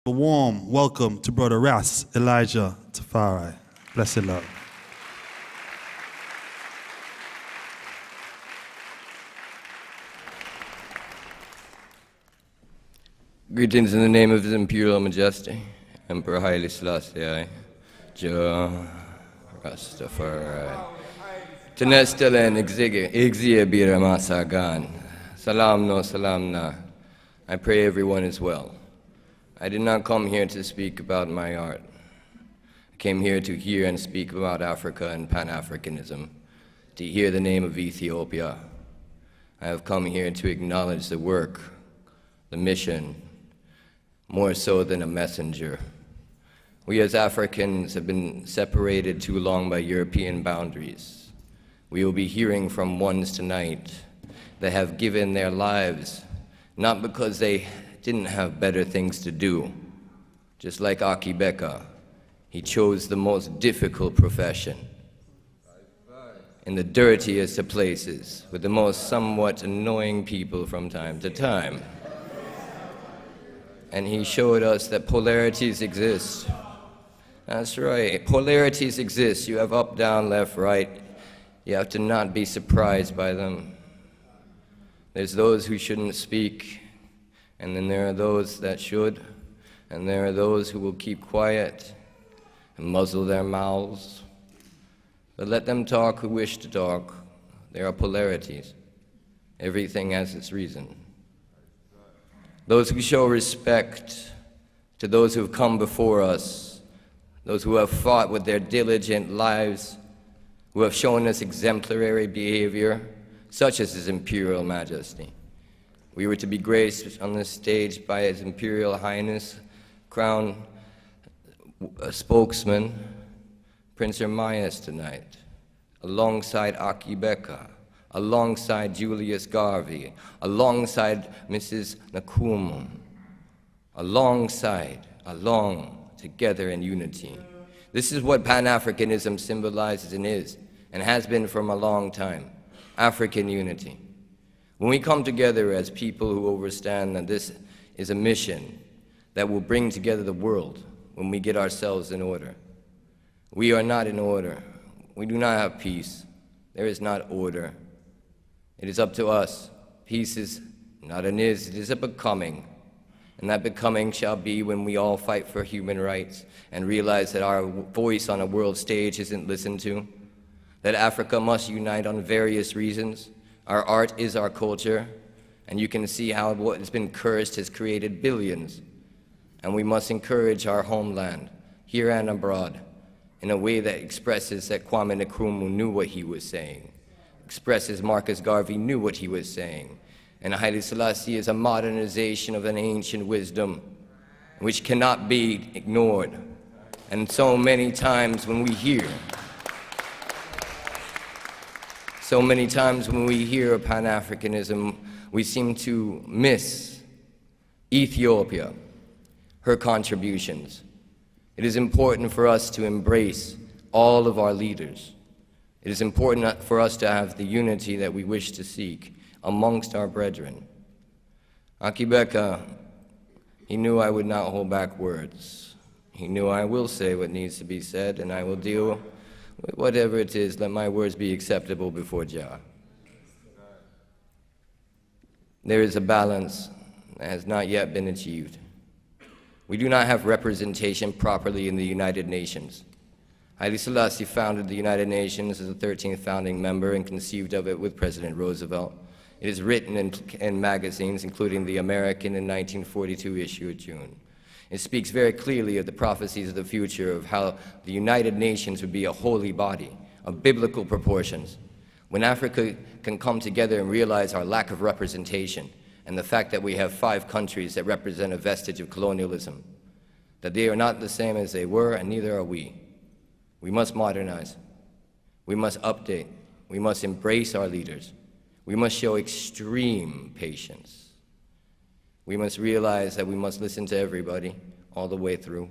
A warm welcome to Brother Ras Elijah Tafari. Blessed love. Greetings in the name of His Imperial Majesty, Emperor Haile Selassie, Rastafari. Tenestelen Exia Bira Masagan. Salam no salam na. I pray everyone is well. I did not come here to speak about my art. I came here to hear and speak about Africa and pan-africanism, to hear the name of Ethiopia. I have come here to acknowledge the work, the mission, more so than a messenger. We as Africans have been separated too long by European boundaries. We will be hearing from ones tonight that have given their lives, not because they didn't have better things to do. Just like Akae Beka, he chose the most difficult profession in the dirtiest of places with the most somewhat annoying people from time to time. And he showed us that polarities exist. That's right, polarities exist. You have up, down, left, right. You have to not be surprised by them. There's those who shouldn't speak, and then there are those that should, and there are those who will keep quiet and muzzle their mouths. But let them talk who wish to talk. There are polarities. Everything has its reason. Those who show respect to those who have come before us, those who have fought with their diligent lives, who have shown us exemplary behavior, such as His Imperial Majesty. We were to be graced on this stage by His Imperial Highness, Crown Spokesman, Prince Ermias tonight, alongside Akae Beka, alongside Julius Garvey, alongside Mrs. Nkrumah, along, together in unity. This is what Pan-Africanism symbolizes and is, and has been from a long time, African unity. When we come together as people who understand that this is a mission that will bring together the world when we get ourselves in order. We are not in order. We do not have peace. There is not order. It is up to us. Peace is not an is, it is a becoming. And that becoming shall be when we all fight for human rights and realize that our voice on a world stage isn't listened to, that Africa must unite on various reasons. Our art is our culture, and you can see how what has been cursed has created billions. And we must encourage our homeland, here and abroad, in a way that expresses that Kwame Nkrumah knew what he was saying, expresses Marcus Garvey knew what he was saying, and Haile Selassie is a modernization of an ancient wisdom which cannot be ignored. And so many times when we hear of Pan-Africanism, we seem to miss Ethiopia, her contributions. It is important for us to embrace all of our leaders. It is important for us to have the unity that we wish to seek amongst our brethren. Akae Beka, he knew I would not hold back words. He knew I will say what needs to be said, and I will deal with whatever it is. Let my words be acceptable before Jah. There is a balance that has not yet been achieved. We do not have representation properly in the United Nations. Haile Selassie founded the United Nations as the 13th founding member and conceived of it with President Roosevelt. It is written in magazines, including the American in 1942 issue of June. It speaks very clearly of the prophecies of the future of how the United Nations would be a holy body of biblical proportions. When Africa can come together and realize our lack of representation and the fact that we have 5 countries that represent a vestige of colonialism, that they are not the same as they were, and neither are we. We must modernize. We must update. We must embrace our leaders. We must show extreme patience. We must realize that we must listen to everybody all the way through,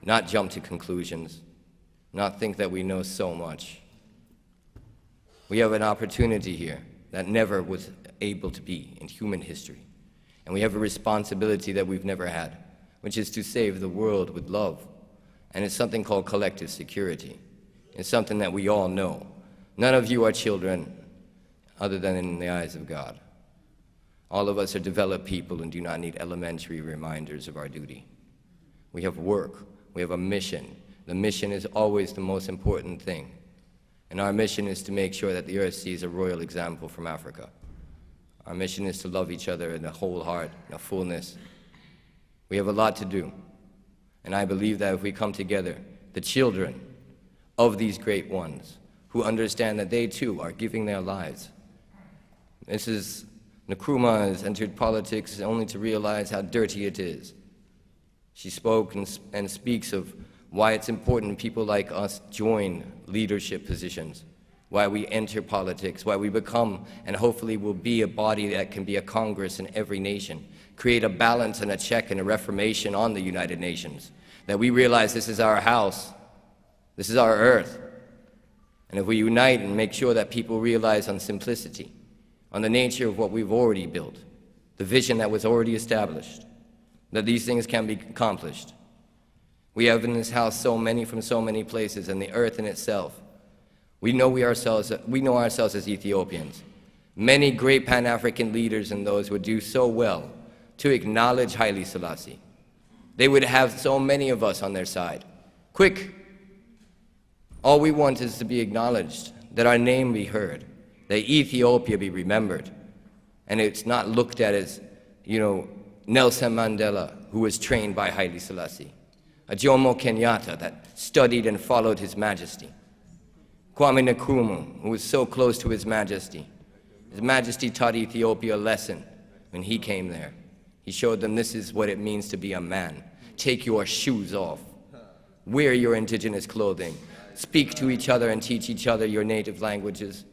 not jump to conclusions, not think that we know so much. We have an opportunity here that never was able to be in human history, and we have a responsibility that we've never had. which is to save the world with love. And it's something called collective security. It's something that we all know. None of you are children other than in the eyes of God. All of us are developed people and do not need elementary reminders of our duty. We have work. We have a mission. The mission is always the most important thing. And our mission is to make sure that the earth sees a royal example from Africa. Our mission is to love each other in a whole heart, in a fullness. We have a lot to do. And I believe that if we come together, the children of these great ones who understand that they too are giving their lives. Mrs. Nkrumah has entered politics only to realize how dirty it is. She spoke and speaks of why it's important people like us join leadership positions, why we enter politics, why we become and hopefully will be a body that can be a Congress in every nation, create a balance and a check and a reformation on the United Nations, that we realize this is our house, this is our earth. And if we unite and make sure that people realize on simplicity, on the nature of what we've already built, the vision that was already established, that these things can be accomplished. We have in this house so many from so many places, and the earth in itself. We know ourselves as Ethiopians. Many great Pan-African leaders and those would do so well to acknowledge Haile Selassie. They would have so many of us on their side. Quick! All we want is to be acknowledged, that our name be heard, that Ethiopia be remembered, and it's not looked at as, Nelson Mandela, who was trained by Haile Selassie, a Jomo Kenyatta that studied and followed His Majesty, Kwame Nkrumah, who was so close to His Majesty. His Majesty taught Ethiopia a lesson when he came there. He showed them this is what it means to be a man. Take your shoes off. Wear your indigenous clothing. Speak to each other and teach each other your native languages.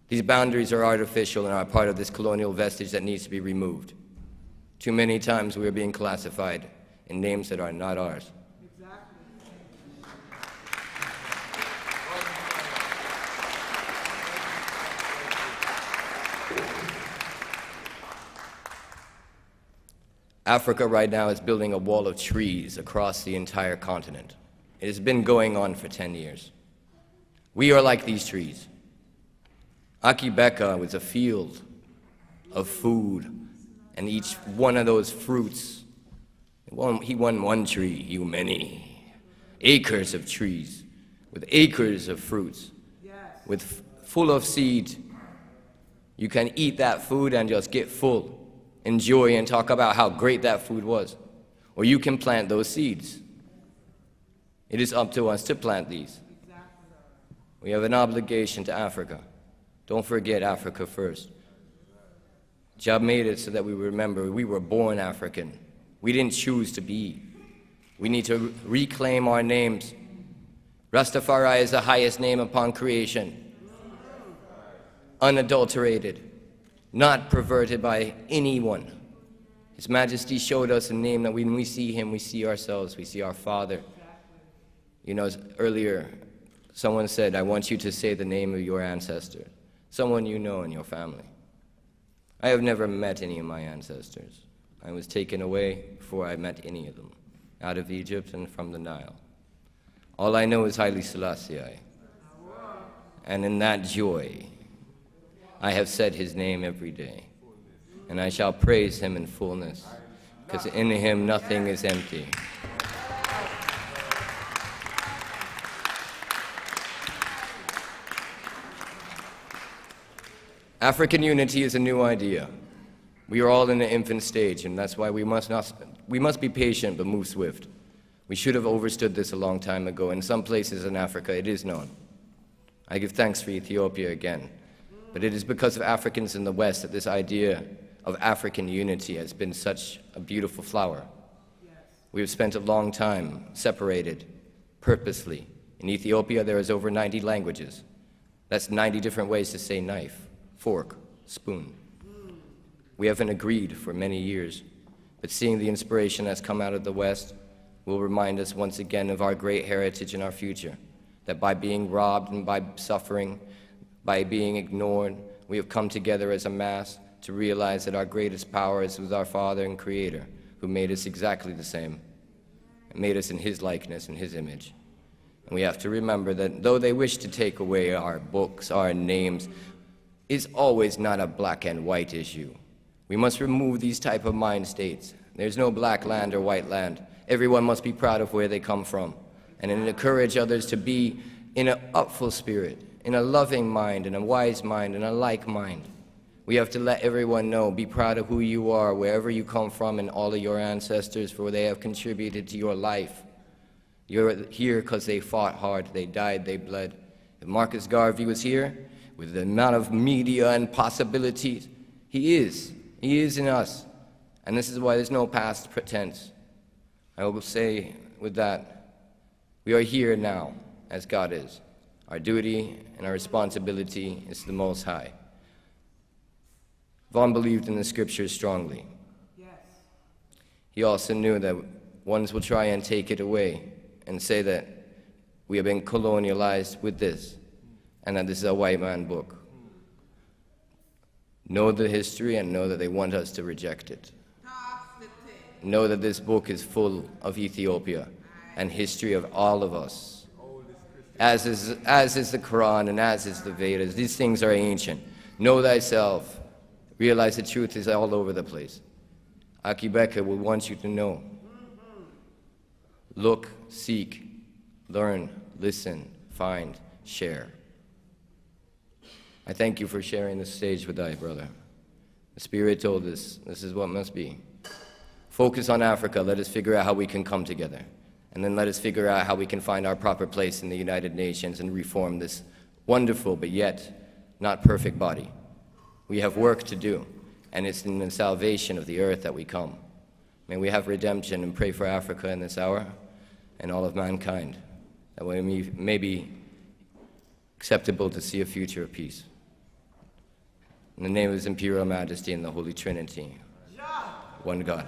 These boundaries are artificial and are part of this colonial vestige that needs to be removed. Too many times we are being classified in names that are not ours. Africa right now is building a wall of trees across the entire continent. It has been going on for 10 years. We are like these trees. Akae Beka was a field of food, and each one of those fruits, he won one tree, you many. Acres of trees, with acres of fruits, with full of seed. You can eat that food and just get full, enjoy and talk about how great that food was. Or you can plant those seeds. It is up to us to plant these. We have an obligation to Africa. Don't forget Africa first. Jah made it so that we remember we were born African. We didn't choose to be. We need to reclaim our names. Rastafari is the highest name upon creation. Unadulterated, not perverted by anyone. His Majesty showed us a name that when we see him, we see ourselves, we see our Father. Earlier, someone said, I want you to say the name of your ancestor, someone you know in your family. I have never met any of my ancestors. I was taken away before I met any of them, out of Egypt and from the Nile. All I know is Haile Selassie, and in that joy, I have said his name every day, and I shall praise him in fullness, because in him nothing is empty. African unity is a new idea. We are all in the infant stage, and that's why we must be patient but move swift. We should have understood this a long time ago. In some places in Africa, it is known. I give thanks for Ethiopia again, but it is because of Africans in the West that this idea of African unity has been such a beautiful flower. We have spent a long time separated, purposely. In Ethiopia, there is over 90 languages. That's 90 different ways to say knife, fork, spoon. We haven't agreed for many years, but seeing the inspiration that's come out of the West will remind us once again of our great heritage and our future, that by being robbed and by suffering, by being ignored, we have come together as a mass to realize that our greatest power is with our Father and Creator, who made us exactly the same, and made us in his likeness and his image. And we have to remember that though they wish to take away our books, our names, it's always not a black and white issue. We must remove these type of mind states. There's no black land or white land. Everyone must be proud of where they come from, and encourage others to be in an upful spirit, in a loving mind, in a wise mind, in a like mind. We have to let everyone know, be proud of who you are, wherever you come from, and all of your ancestors, for they have contributed to your life. You're here because they fought hard, they died, they bled. If Marcus Garvey was here, with the amount of media and possibilities, he is in us. And this is why there's no past pretense. I will say with that, we are here now, as God is. Our duty and our responsibility is to the Most High. Vaughn believed in the scriptures strongly. Yes. He also knew that ones will try and take it away and say that we have been colonialized with this, and that this is a white man book. Know the history and know that they want us to reject it. Know that this book is full of Ethiopia and history of all of us. As is the Quran and as is the Vedas. These things are ancient. Know thyself. Realize the truth is all over the place. Akae Beka will want you to know. Look, seek, learn, listen, find, share. I thank you for sharing this stage with thy brother. The Spirit told us this is what must be. Focus on Africa. Let us figure out how we can come together. And then let us figure out how we can find our proper place in the United Nations and reform this wonderful but yet not perfect body. We have work to do, and it's in the salvation of the earth that we come. May we have redemption, and pray for Africa in this hour and all of mankind, that we may be acceptable to see a future of peace. In the name of His Imperial Majesty and the Holy Trinity, one God.